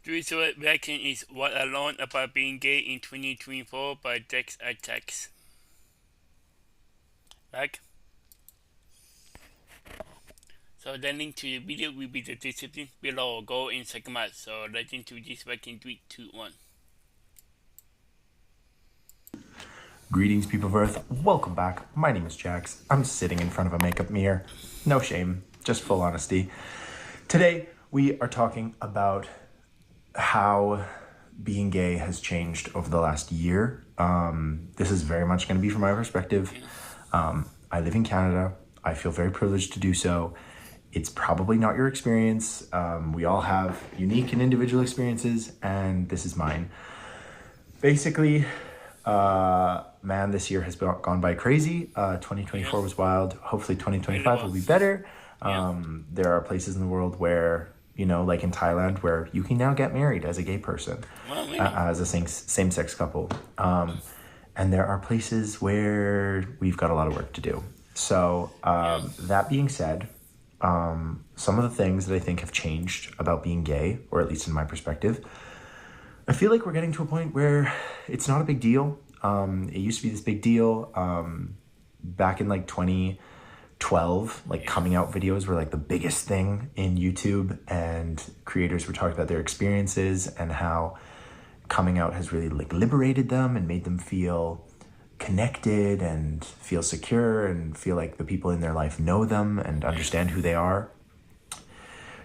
Today's reaction is What I Learned About Being Gay in 2024 by Dex Attacks. Right? So the link to the video will be the description below. Go and check them out. So let's into this reaction 3, 2, 1. Greetings, people of Earth. Welcome back. My name is Jax. I'm sitting in front of a makeup mirror. No shame, just full honesty. Today, we are talking about how being gay has changed over the last year. This is very much going to be from my perspective. I live in Canada. I feel very privileged to do so. It's probably not your experience. We all have unique and individual experiences, and this is mine. Basically, man, this year has gone by crazy. 2024 was wild. Hopefully 2025 will be better. There are places in the world where, you know, like in Thailand, where you can now get married as a gay person, as a same-sex couple. And there are places where we've got a lot of work to do. So that being said, some of the things that I think have changed about being gay, or at least in my perspective, I feel like we're getting to a point where it's not a big deal. It used to be this big deal back in like 2012, like coming out videos were like the biggest thing in YouTube, and creators were talking about their experiences and how coming out has really like liberated them and made them feel connected and feel secure and feel like the people in their life know them and understand who they are.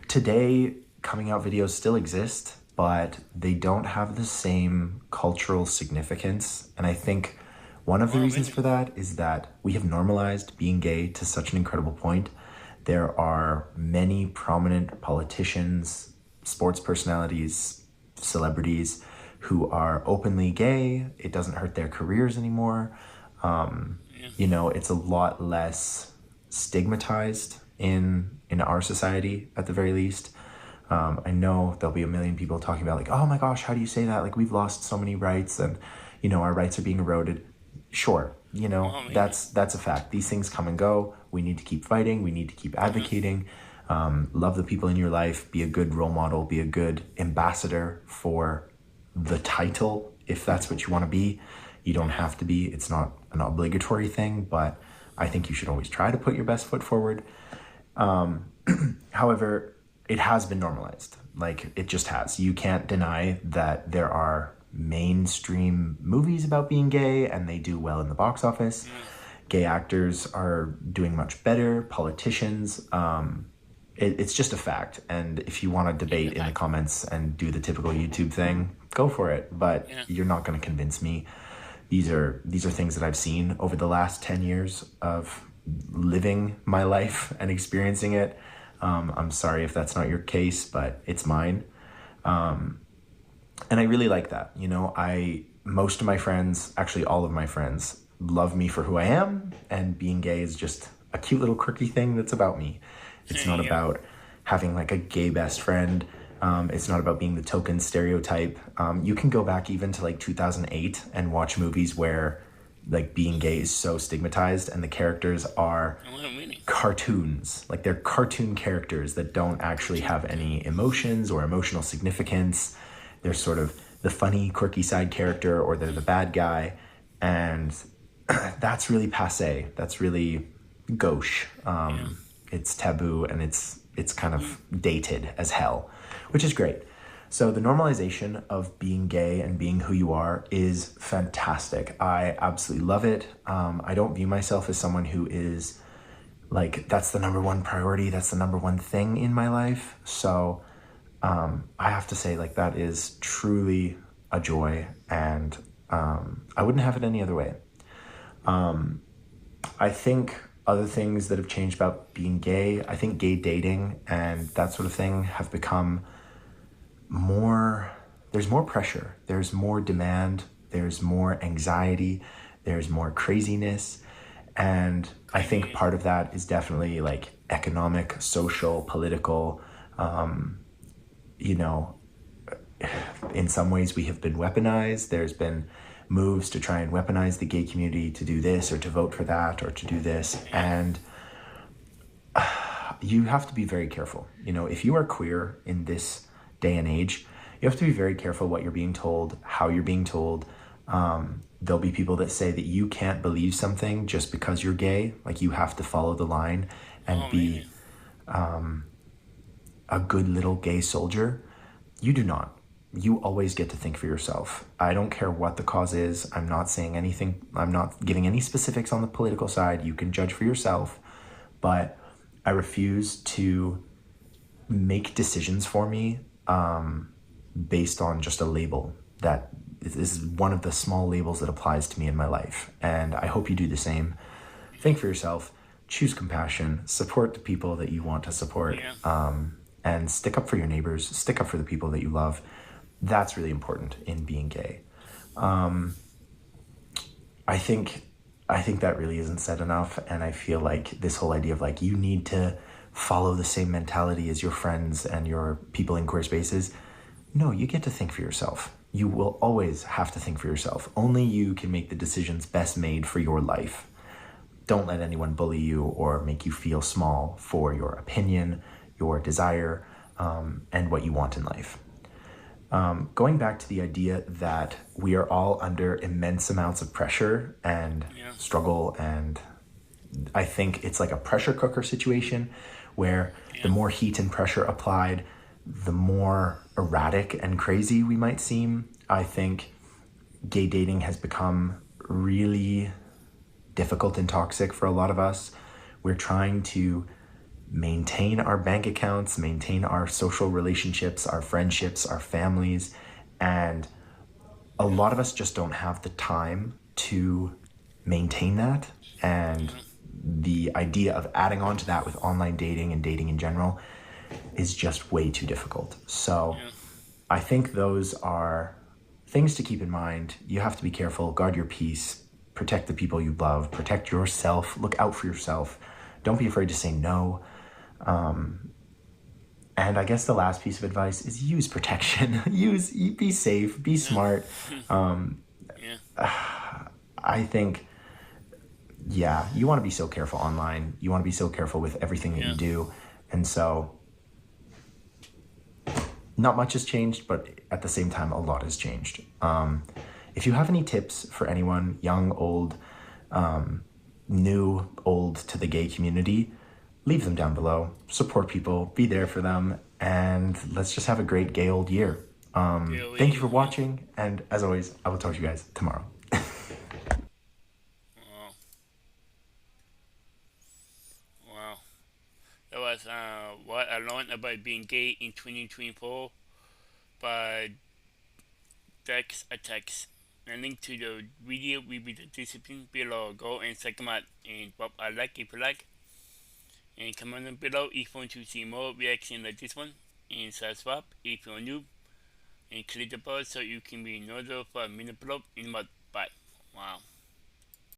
Today, coming out videos still exist, but they don't have the same cultural significance. And I think one of the reasons for that is that we have normalized being gay to such an incredible point. There are many prominent politicians, sports personalities, celebrities who are openly gay. It doesn't hurt their careers anymore. You know, it's a lot less stigmatized in our society, at the very least. I know there'll be a million people talking about like, oh my gosh, how do you say that? Like, we've lost so many rights and, you know, our rights are being eroded. Sure, you know, that's a fact. These things come and go. We need to keep fighting. We need to keep advocating. Love the people in your life. Be a good role model. Be a good ambassador for the title, if that's what you want to be. You don't have to be. It's not an obligatory thing, but I think you should always try to put your best foot forward. However, it has been normalized. Like, it just has. You can't deny that there are mainstream movies about being gay and they do well in the box office. Gay actors are doing much better. Politicians, it's just a fact. And if you want to debate in the comments and do the typical YouTube thing, go for it. But you're not going to convince me. These are things that I've seen over the last 10 years of living my life and experiencing it. I'm sorry if that's not your case, but it's mine. And I really like that. You know, most of my friends, actually all of my friends, love me for who I am, and being gay is just a cute little quirky thing that's about me. It's not about having like a gay best friend. It's not about being the token stereotype. You can go back even to like 2008 and watch movies where like being gay is so stigmatized and the characters are cartoons. Like, they're cartoon characters that don't actually have any emotions or emotional significance. They're sort of the funny, quirky side character, or they're the bad guy. And that's really passé. That's really gauche. It's taboo, and it's kind of dated as hell, which is great. So the normalization of being gay and being who you are is fantastic. I absolutely love it. I don't view myself as someone who is like, that's the number one priority. That's the number one thing in my life. So I have to say, like, that is truly a joy, and I wouldn't have it any other way. I think other things that have changed about being gay, I think gay dating and that sort of thing have become there's more pressure, there's more demand, there's more anxiety, there's more craziness. And I think part of that is definitely like economic, social, political. You know, in some ways we have been weaponized. There's been moves to try and weaponize the gay community to do this or to vote for that or to do this. And you have to be very careful. You know, if you are queer in this day and age, You have to be very careful what you're being told, how you're being told. There'll be people that say that you can't believe something just because you're gay. Like you have to follow the line and Oh, really? be a good little gay soldier. You do not. You always get to think for yourself. I don't care what the cause is. I'm not saying anything. I'm not giving any specifics on the political side. You can judge for yourself. But I refuse to make decisions for me based on just a label. That is one of the small labels that applies to me in my life. And I hope you do the same. Think for yourself, choose compassion, support the people that you want to support, Yeah. and stick up for your neighbors, stick up for the people that you love. That's really important in being gay. I think that really isn't said enough, and I feel like this whole idea of like you need to follow the same mentality as your friends and your people in queer spaces. No, you get to think for yourself. You will always have to think for yourself. Only you can make the decisions best made for your life. Don't let anyone bully you or make you feel small for your opinion, your desire, and what you want in life. Going back to the idea that we are all under immense amounts of pressure and Yeah. struggle, and I think it's like a pressure cooker situation where the Yeah. more heat and pressure applied, the more erratic and crazy we might seem. I think gay dating has become really difficult and toxic for a lot of us. We're trying to maintain our bank accounts, maintain our social relationships, our friendships, our families, and a lot of us just don't have the time to maintain that. And the idea of adding on to that with online dating and dating in general is just way too difficult. So Yeah. I think those are things to keep in mind. You have to be careful, guard your peace, protect the people you love, protect yourself, look out for yourself. Don't be afraid to say no. And I guess the last piece of advice is use protection. Be safe, be Yeah. smart. Yeah. I think, yeah, you want to be so careful online. You want to be so careful with everything that you Yeah. do. And so, not much has changed, but at the same time, a lot has changed. If you have any tips for anyone, young, old, new, old, to the gay community, leave them down below. Support people, be there for them, and let's just have a great gay old year. Thank you for Yeah. watching, and as always, I will talk to you guys tomorrow. Wow. Wow. That was what I learned about being gay in 2024 by Dex Attacks. A link to the video will be the description below. Go and check them out and pop a like if you like. And comment below if you want to see more reaction like this one. And subscribe if you're new. And click the bell so you can be notified for a minute below in my bye. Wow.